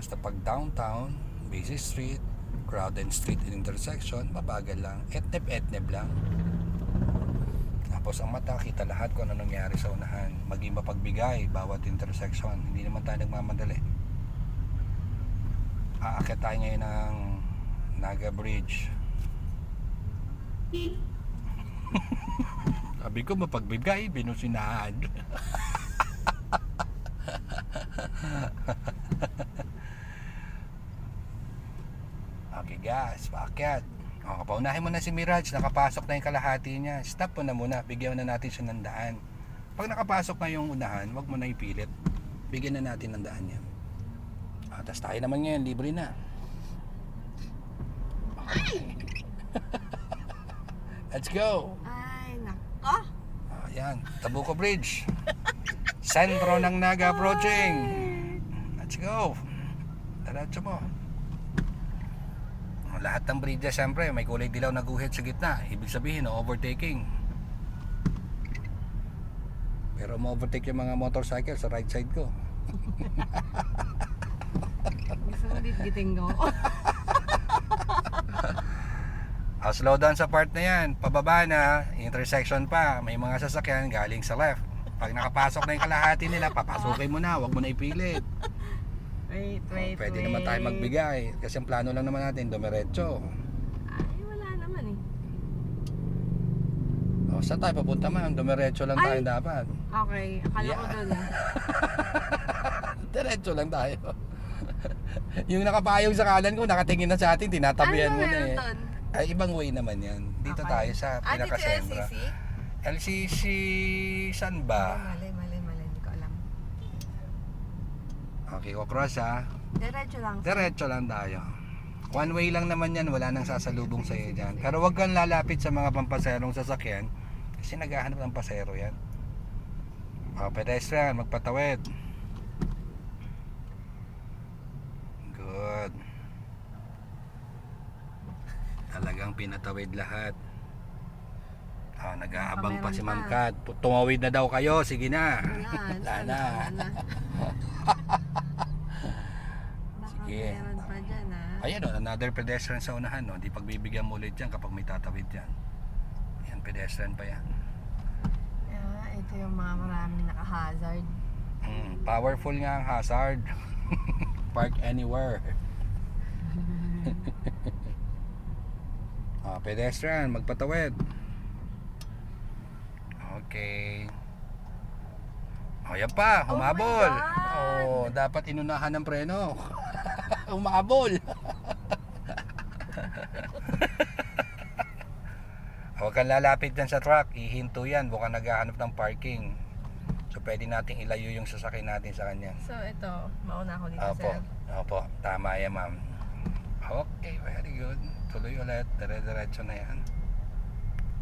Basta pag downtown, busy street, crowded street and intersection, mabagal lang, etneb lang. Tapos ang mata, kita lahat kung ano nangyari sa unahan, maging mapagbigay bawat intersection. Hindi naman tayo nagmamadali. Aakyat tayo ngayon ng Naga Bridge. Sabi ko mapagbigay, binusinahan. Okay gas, paakyat. O, paunahin mo na si Mirage, nakapasok na yung kalahati niya. Stop mo na muna, bigyan na natin siya ng daan. Pag nakapasok na yung unahan, wag mo na ipilit. Bigyan na natin ng daan niya. Tapos tayo naman ngayon, libre na. Okay. Let's go. Ay, nako. Ayan, Tabuco Bridge. Sentro ng Naga approaching. Let's go. Diretso mo. Lahat ng bridge siyempre may kulay dilaw na guhit sa gitna. Ibig sabihin no overtaking. Pero ma-overtake yung mga motorcycle sa right side ko. Gusto mo ditgiting ko. Slow down sa part na yan. Pababa na, intersection pa. May mga sasakyan galing sa left. Pag nakapasok na yung kalahati nila, papasukin mo na. Huwag mo na ipilit. Wait. Pwede naman tayo magbigay. Kasi ang plano lang naman natin, dumiretso. Ay, wala naman eh. Saan tayo papunta man? Dumiretso lang tayo dapat. Okay, akala ko doon eh. Diretso lang tayo. Yung nakapayong sa kanan ko, nakatingin na sa atin, tinatabihan mo na eh. Doon? Ay, ibang way naman yan. Dito tayo sa pinaka-sembra. Dito LCC, saan ba? Mali. Hindi ko alam. Okay, cross ha. Diretso lang tayo. One way lang naman yan, wala nang sasalubong sa iyo dyan. Pero wag kang lalapit sa mga pampaserong sasakyan kasi naghahanap ng pasero yan. Pedestrian, magpatawid. Good. Talagang pinatawid lahat. Nag-aabang pa si Ma'am Kat. Tumawid na daw kayo, sige na. Wala na. Sige. Meron pa dyan ah. Ayan o, another pedestrian sa unahan no. Di pagbibigyan mo ulit yan kapag may tatawid yan. Ayan, pedestrian pa yan. Ito yung mga maraming naka-hazard. Powerful nga ang hazard. Park anywhere. Pedestrian, magpatawid. Okay. Yan pa, humabol. Dapat inunahan ng preno. Humabol. Huwag kang lalapit dyan sa truck, ihinto yan, baka naghahanap ng parking. So pwede nating ilayo yung sasakyan natin sa kanya. So ito, mauna ako dito sir. Opo, tama yan ma'am. Okay, very good. Tuloy ulit, dire-diretso na yan.